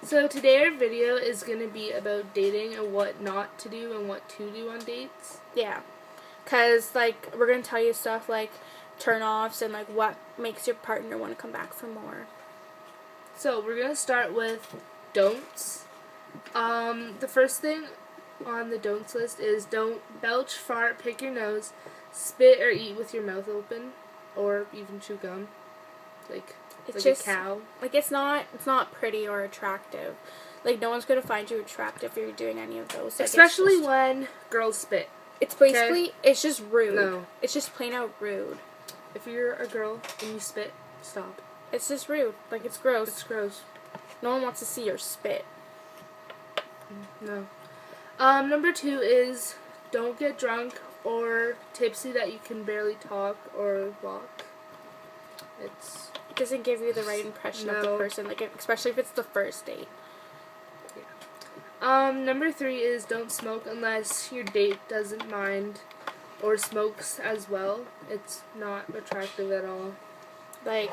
So today our video is going to be about dating and what not to do and what to do on dates. Yeah. Because, like, we're going to tell you stuff like turn-offs and, like, what makes your partner want to come back for more. So we're going to start with don'ts. The first thing on the don'ts list is don't belch, fart, pick your nose, spit or eat with your mouth open, or even chew gum. It's like just a cow. Like, it's not pretty or attractive. Like, no one's going to find you attractive if you're doing any of those. Like, especially when girls spit. It's basically, it's just rude. No. It's just plain out rude. If you're a girl and you spit, stop. It's just rude. Like, it's gross. It's gross. No one wants to see your spit. No. Number 2 is don't get drunk or tipsy that you can barely talk or walk. It doesn't give you the right impression of the person, like, especially if it's the first date. Yeah. Number 3 is don't smoke unless your date doesn't mind or smokes as well. It's not attractive at all. Like,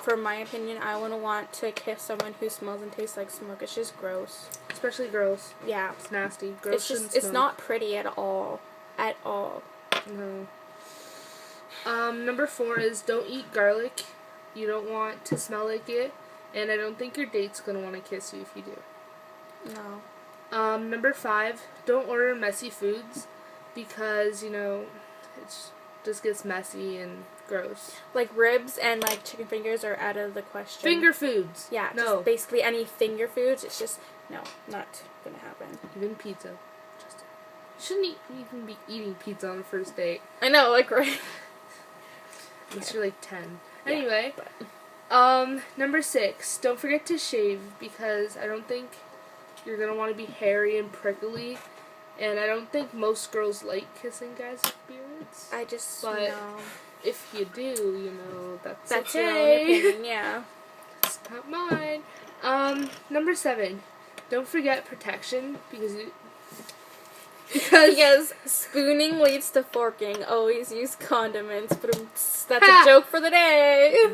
for my opinion, I wouldn't want to kiss someone who smells and tastes like smoke. It's just gross. Especially girls. Yeah. It's nasty. Girls shouldn't smoke. It's not pretty at all. At all. No. Number 4 is don't eat garlic. You don't want to smell like it, and I don't think your date's going to want to kiss you if you do. No. Number 5, don't order messy foods because, it just gets messy and gross. Like, ribs and, like, chicken fingers are out of the question. Finger foods. Yeah, no. Just basically any finger foods, it's just, no, not going to happen. Even pizza. Shouldn't even be eating pizza on the first date. I know, like, right. Unless you're like 10. Yeah, anyway, number 6, don't forget to shave because I don't think you're going to want to be hairy and prickly, and I don't think most girls like kissing guys with beards. But if you do, that's your okay. own opinion, yeah. It's not mine. Number 7, don't forget protection because spooning leads to forking. Always use condiments. But that's a joke for the day.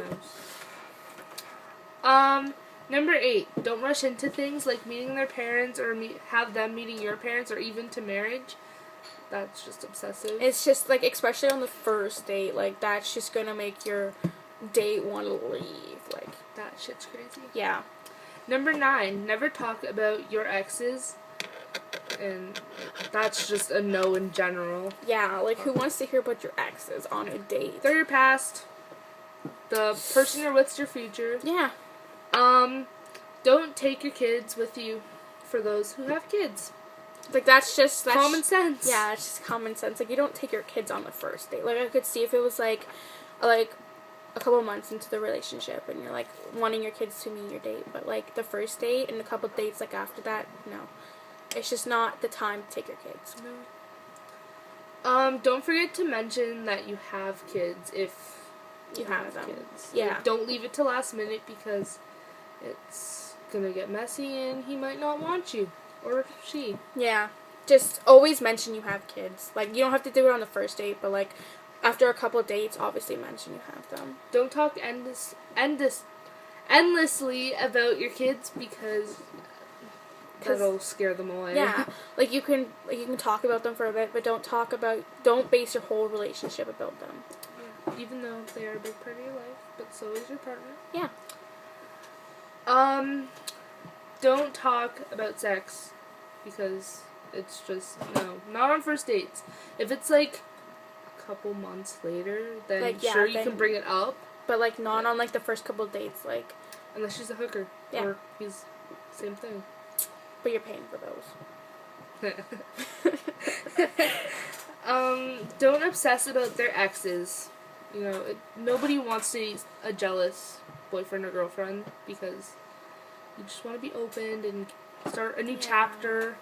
Number 8, don't rush into things like meeting their parents or have them meeting your parents or even to marriage. That's just obsessive. It's just, like, especially on the first date, like, that's just gonna make your date want to leave. Like, that shit's crazy. Yeah. Number 9, never talk about your exes. And that's just a no in general. Yeah, like, who wants to hear about your exes on a date? They're your past. The person you're with's your future. Yeah. Don't take your kids with you for those who have kids. Like, that's common sense. Yeah, it's just common sense. Like, you don't take your kids on the first date. Like, I could see if it was, like a couple months into the relationship and you're, like, wanting your kids to meet your date. But, like, the first date and a couple dates, like, after that, no. It's just not the time to take your kids. No. Don't forget to mention that you have kids if you have them. Kids. Yeah. Like, don't leave it to last minute because it's gonna get messy and he might not want you. Or she. Yeah. Just always mention you have kids. Like, you don't have to do it on the first date, but, like, after a couple dates, obviously mention you have them. Don't talk endlessly about your kids because that'll scare them away. Yeah. Like, you can talk about them for a bit, but don't base your whole relationship about them. Yeah. Even though they are a big part of your life, but so is your partner. Yeah. Don't talk about sex because it's just, no, not on first dates. If it's, like, a couple months later, then like, sure, you can bring it up. But, like, not on, like, the first couple dates, like. Unless she's a hooker. Yeah. Or he's same thing. But you're paying for those. Don't obsess about their exes. Nobody wants to be a jealous boyfriend or girlfriend because you just want to be opened and start a new chapter.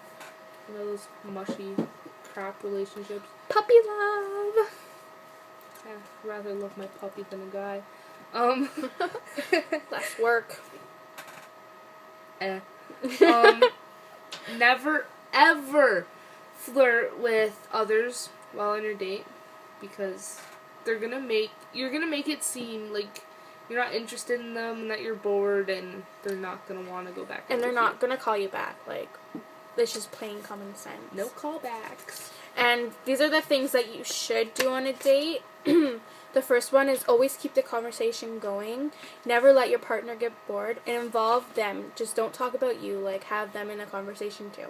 Those mushy crap relationships. Puppy love! I'd rather love my puppy than a guy. Less work. Never, ever flirt with others while on your date because you're gonna make it seem like you're not interested in them and that you're bored and they're not going to want to go back. And they're not going to call you back. Like, it's just plain common sense. No callbacks. And these are the things that you should do on a date. The first one is always keep the conversation going. Never let your partner get bored. And involve them. Just don't talk about you. Like, have them in the conversation too.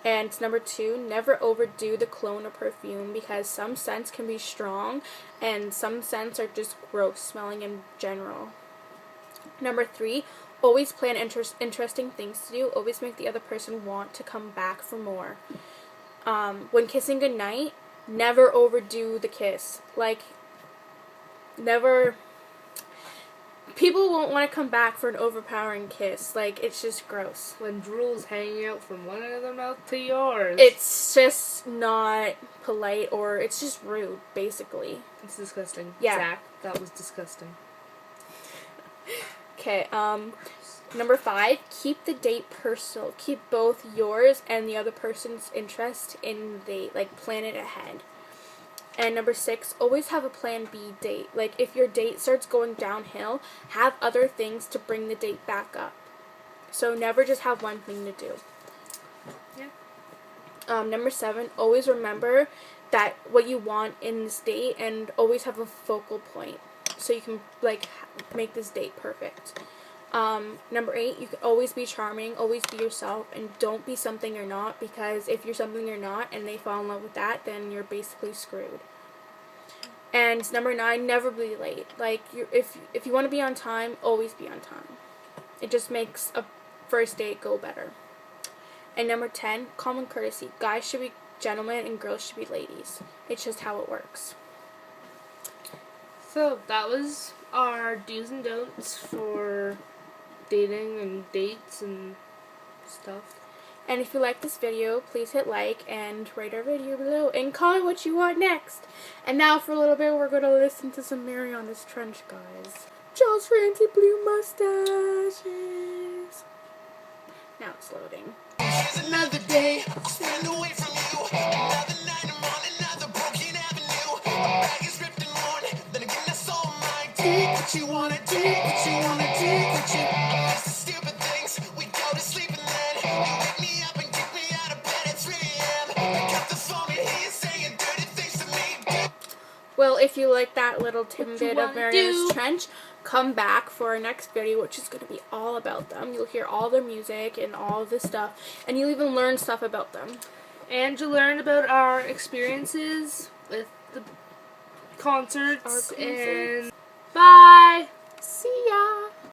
And number 2, never overdo the cologne or perfume because some scents can be strong and some scents are just gross smelling in general. Number 3, always plan interesting things to do. Always make the other person want to come back for more. When kissing goodnight, never overdo the kiss. Like, never... People won't want to come back for an overpowering kiss. Like, it's just gross. When drool's hanging out from one end of their mouth to yours. It's just not polite, or it's just rude, basically. It's disgusting. Yeah. Zach, that was disgusting. Okay, number 5, keep the date personal. Keep both yours and the other person's interest in the date. Like, plan it ahead. And number 6, always have a plan B date. Like, if your date starts going downhill, have other things to bring the date back up. So never just have one thing to do. Yeah. Number 7, always remember that what you want in this date and always have a focal point. So you can, like, make this date perfect. Number 8, you can always be charming, always be yourself, and don't be something you're not, because if you're something you're not and they fall in love with that, then you're basically screwed. And number 9, never be late. Like, if you want to be on time, always be on time. It just makes a first date go better. And number 10, common courtesy. Guys should be gentlemen and girls should be ladies. It's just how it works. So that was our do's and don'ts for dating and dates and stuff. And if you like this video, please hit like and rate our video below and comment what you want next. And now for a little bit, we're going to listen to some Mary on this Trench, guys. Joel's fancy blue mustaches. Now it's loading. Here's another day, spend away from you. Another night, I'm on another broken avenue. My bag is ripped and worn, then again that's all mine. Take what you wanna take, what you wanna take, what you. It's the stupid things, we go to sleep and then you wake me up and kick me out of bed at 3 a.m. Pick up the phone and hear you saying dirty things to me. Well, if you like that little tidbit of wanna Mariana's do? Trench, come back for our next video, which is going to be all about them. You'll hear all their music and all of this stuff, and you'll even learn stuff about them. And you learn about our experiences with the concerts. Our concerts. And bye! See ya!